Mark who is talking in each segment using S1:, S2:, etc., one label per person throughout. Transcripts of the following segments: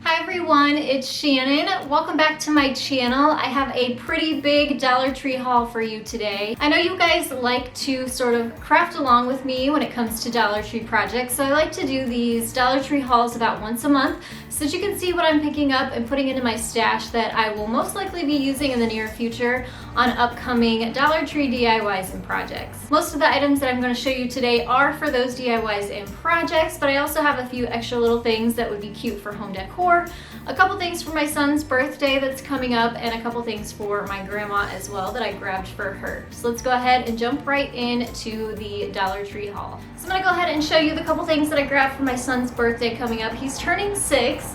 S1: Hi everyone, it's Shannon. Welcome back to my channel. I have a pretty big Dollar Tree haul for you today. I know you guys like to sort of craft along with me when it comes to Dollar Tree projects, so I like to do these Dollar Tree hauls about once a month so that you can see what I'm picking up and putting into my stash that I will most likely be using in the near future on upcoming Dollar Tree DIYs and projects. Most of the items that I'm going to show you today are for those DIYs and projects, but I also have a few extra little things that would be cute for home decor, a couple things for my son's birthday that's coming up, and a couple things for my grandma as well that I grabbed for her. So let's go ahead and jump right into the Dollar Tree haul. So I'm going to go ahead and show you the couple things that I grabbed for my son's birthday coming up. He's turning 6.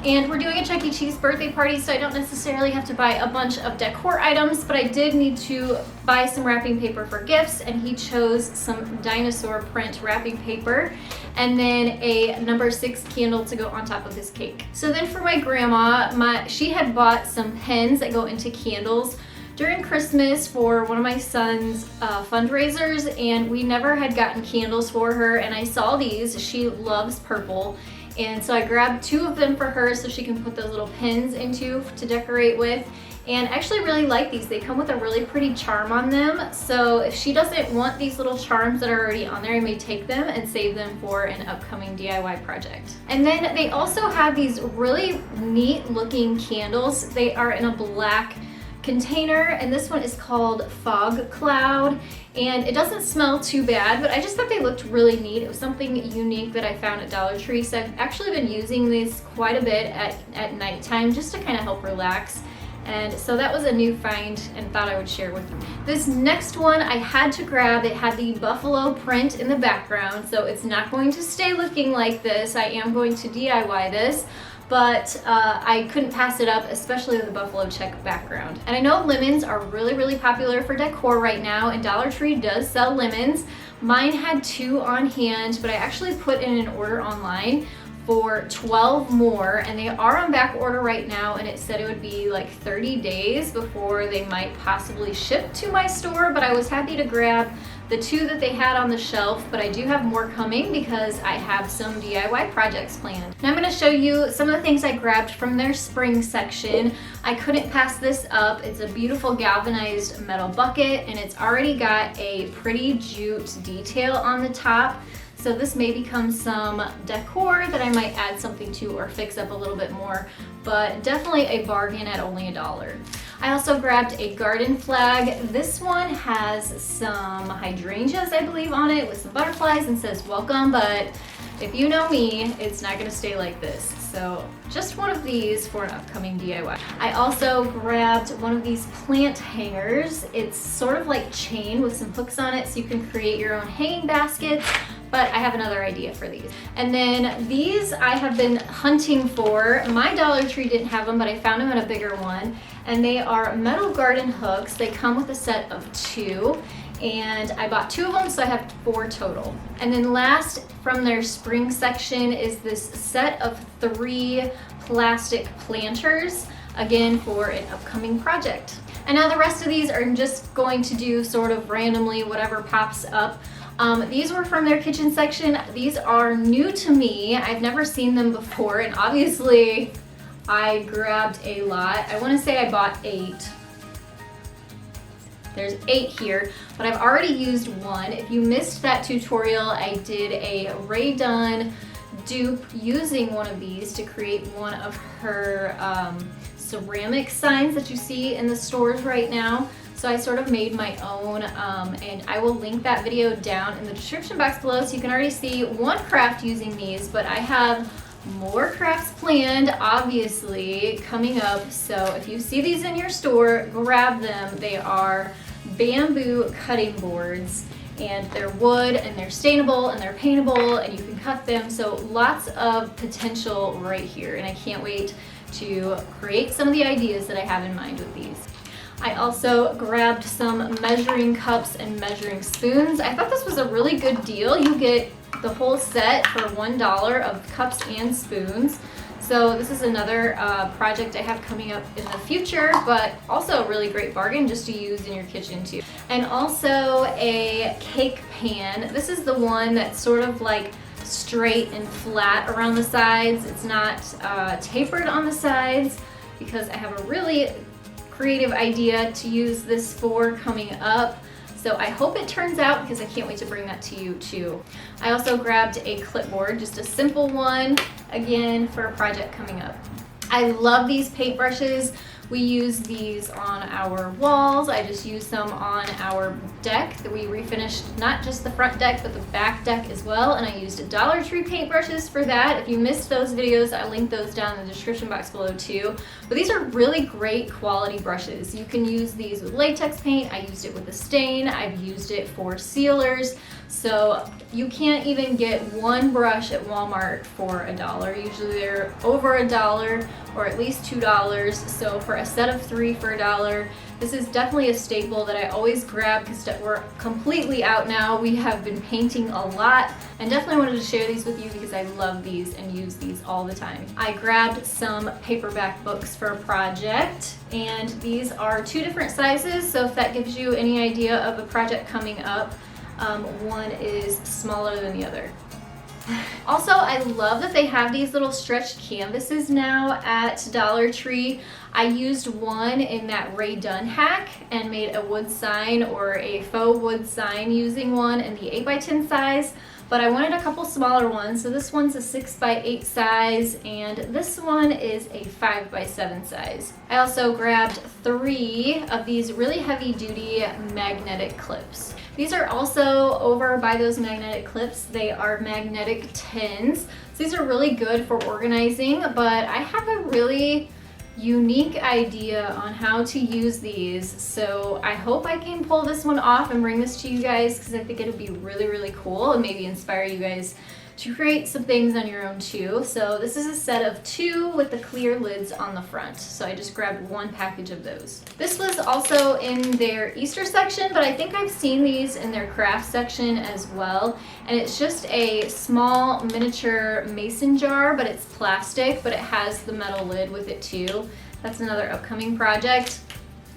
S1: And we're doing a Chuck E. Cheese birthday party, so I don't necessarily have to buy a bunch of decor items, but I did need to buy some wrapping paper for gifts, and he chose some dinosaur print wrapping paper and then a number 6 candle to go on top of his cake. So then for my grandma, she had bought some pens that go into candles during Christmas for one of my son's fundraisers, and we never had gotten candles for her, and I saw these. She loves purple. And so I grabbed 2 of them for her so she can put those little pins into to decorate with. And I actually really like these. They come with a really pretty charm on them. So if she doesn't want these little charms that are already on there, I may take them and save them for an upcoming DIY project. And then they also have these really neat looking candles. They are in a black container, and this one is called Fog Cloud, and it doesn't smell too bad, but I just thought they looked really neat. It was something unique that I found at Dollar Tree, so I've actually been using these quite a bit at nighttime just to kind of help relax. And so that was a new find and thought I would share with you. This next one I had to grab. It had the buffalo print in the background, so it's not going to stay looking like this. I am going to DIY this, but I couldn't pass it up, especially with the buffalo check background. And I know lemons are really popular for decor right now, and Dollar Tree does sell lemons. Mine had 2 on hand, but I actually put in an order online for 12 more, and they are on back order right now, and it said it would be like 30 days before they might possibly ship to my store, but I was happy to grab the 2 that they had on the shelf, but I do have more coming because I have some DIY projects planned. Now I'm going to show you some of the things I grabbed from their spring section. I couldn't pass this up. It's a beautiful galvanized metal bucket, and it's already got a pretty jute detail on the top. So this may become some decor that I might add something to or fix up a little bit more, but definitely a bargain at only $1. I also grabbed a garden flag. This one has some hydrangeas, I believe, on it with some butterflies and says welcome, but if you know me, it's not gonna stay like this. So just one of these for an upcoming DIY. I also grabbed one of these plant hangers. It's sort of like chain with some hooks on it so you can create your own hanging baskets, but I have another idea for these. And then these I have been hunting for. My Dollar Tree didn't have them, but I found them at a bigger one. And they are metal garden hooks. They come with a set of 2. And I bought 2 of them, so I have 4 total. And then last from their spring section is this set of 3 plastic planters, again for an upcoming project. And now the rest of these are just going to do sort of randomly whatever pops up. These were from their kitchen section. These are new to me. I've never seen them before, and obviously I grabbed a lot. I want to say I bought 8. There's 8 here, but I've already used 1. If you missed that tutorial, I did a Rae Dunn dupe using one of these to create one of her ceramic signs that you see in the stores right now. So I sort of made my own, and I will link that video down in the description box below so you can already see one craft using these, but I have more crafts planned, obviously, coming up. So if you see these in your store, grab them. They are bamboo cutting boards, and they're wood, and they're stainable, and they're paintable, and you can cut them. So lots of potential right here, and I can't wait to create some of the ideas that I have in mind with these. I also grabbed some measuring cups and measuring spoons. I thought this was a really good deal. You get the whole set for $1 of cups and spoons. So this is another project I have coming up in the future, but also a really great bargain just to use in your kitchen too. And also a cake pan. This is the one that's sort of like straight and flat around the sides. It's not tapered on the sides because I have a really creative idea to use this for coming up. So I hope it turns out because I can't wait to bring that to you too. I also grabbed a clipboard, just a simple one, again for a project coming up. I love these paintbrushes. We use these on our walls. I just used some on our deck that we refinished, not just the front deck, but the back deck as well. And I used Dollar Tree paintbrushes for that. If you missed those videos, I linked those down in the description box below too. But these are really great quality brushes. You can use these with latex paint. I used it with a stain. I've used it for sealers. So you can't even get one brush at Walmart for $1. Usually they're over $1 or at least $2. So for a set of 3 for $1, this is definitely a staple that I always grab because we're completely out now. We have been painting a lot and definitely wanted to share these with you because I love these and use these all the time. I grabbed some paperback books for a project, and these are 2 different sizes. So if that gives you any idea of a project coming up, one is smaller than the other. Also, I love that they have these little stretched canvases now at Dollar Tree. I used one in that Ray Dunn hack and made a wood sign or a faux wood sign using one in the 8x10 size, but I wanted a couple smaller ones. So this one's a 6x8 size and this one is a 5x7 size. I also grabbed 3 of these really heavy duty magnetic clips. These are also over by those magnetic clips. They are magnetic tins. So these are really good for organizing, but I have a really unique idea on how to use these. So I hope I can pull this one off and bring this to you guys because I think it'll be really, really cool and maybe inspire you guys to create some things on your own too. So this is a set of 2 with the clear lids on the front. So I just grabbed 1 package of those. This was also in their Easter section, but I think I've seen these in their craft section as well. And it's just a small miniature mason jar, but it's plastic, but it has the metal lid with it too. That's another upcoming project.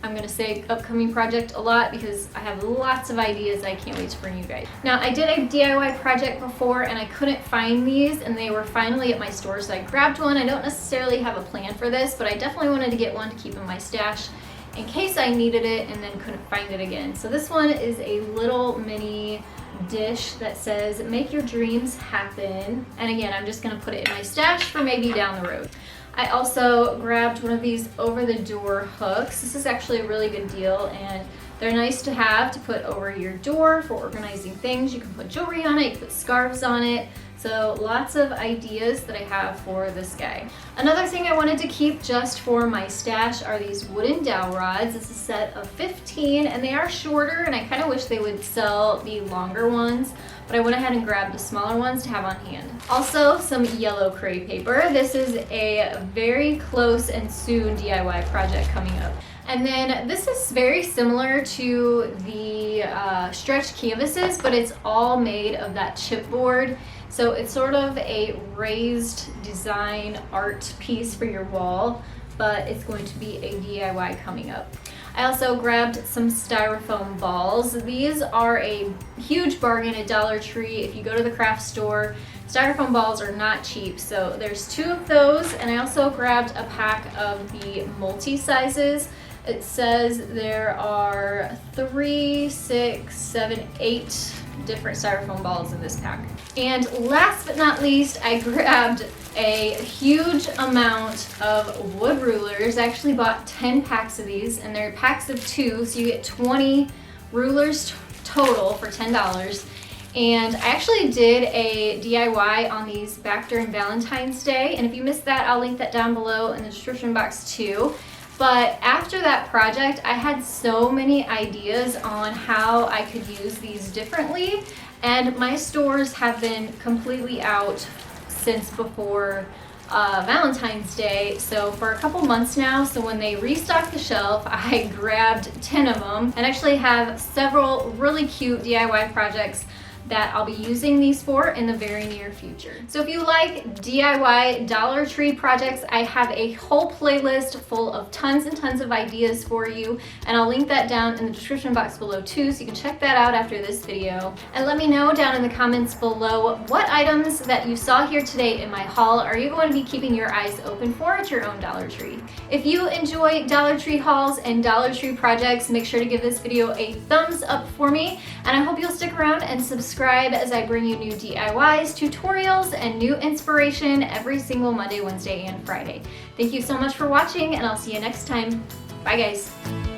S1: I'm gonna say upcoming project a lot because I have lots of ideas I can't wait to bring you guys. Now, I did a DIY project before and I couldn't find these and they were finally at my store, so I grabbed one. I don't necessarily have a plan for this, but I definitely wanted to get one to keep in my stash in case I needed it and then couldn't find it again. So this one is a little mini dish that says, "Make your dreams happen." And again, I'm just gonna put it in my stash for maybe down the road. I also grabbed one of these over-the-door hooks. This is actually a really good deal and they're nice to have to put over your door for organizing things. You can put jewelry on it, you can put scarves on it. So lots of ideas that I have for this guy. Another thing I wanted to keep just for my stash are these wooden dowel rods. It's a set of 15 and they are shorter and I kind of wish they would sell the longer ones, but I went ahead and grabbed the smaller ones to have on hand. Also, some yellow Crepe paper. This is a very close and soon DIY project coming up. And then this is very similar to the stretched canvases, but it's all made of that chipboard. So it's sort of a raised design art piece for your wall, but it's going to be a DIY coming up. I also grabbed some Styrofoam balls. These are a huge bargain at Dollar Tree. If you go to the craft store, Styrofoam balls are not cheap. So there's 2 of those, and I also grabbed a pack of the multi-sizes. It says there are 3, 6, 7, 8 different Styrofoam balls in this pack. And last but not least, I grabbed a huge amount of wood rulers. I actually bought 10 packs of these, and they're packs of 2, so you get 20 rulers total for $10. And I actually did a DIY on these back during Valentine's Day, and if you missed that, I'll link that down below in the description box too. But after that project, I had so many ideas on how I could use these differently, and my stores have been completely out since before Valentine's Day, so for a couple months now. So when they restocked the shelf, I grabbed 10 of them and actually have several really cute DIY projects that I'll be using these for in the very near future. So if you like DIY Dollar Tree projects, I have a whole playlist full of tons and tons of ideas for you, and I'll link that down in the description box below too, so you can check that out after this video. And let me know down in the comments below what items that you saw here today in my haul are you going to be keeping your eyes open for at your own Dollar Tree. If you enjoy Dollar Tree hauls and Dollar Tree projects, make sure to give this video a thumbs up for me, and I hope you'll stick around and subscribe as I bring you new DIYs, tutorials, and new inspiration every single Monday, Wednesday, and Friday. Thank you so much for watching, and I'll see you next time. Bye guys.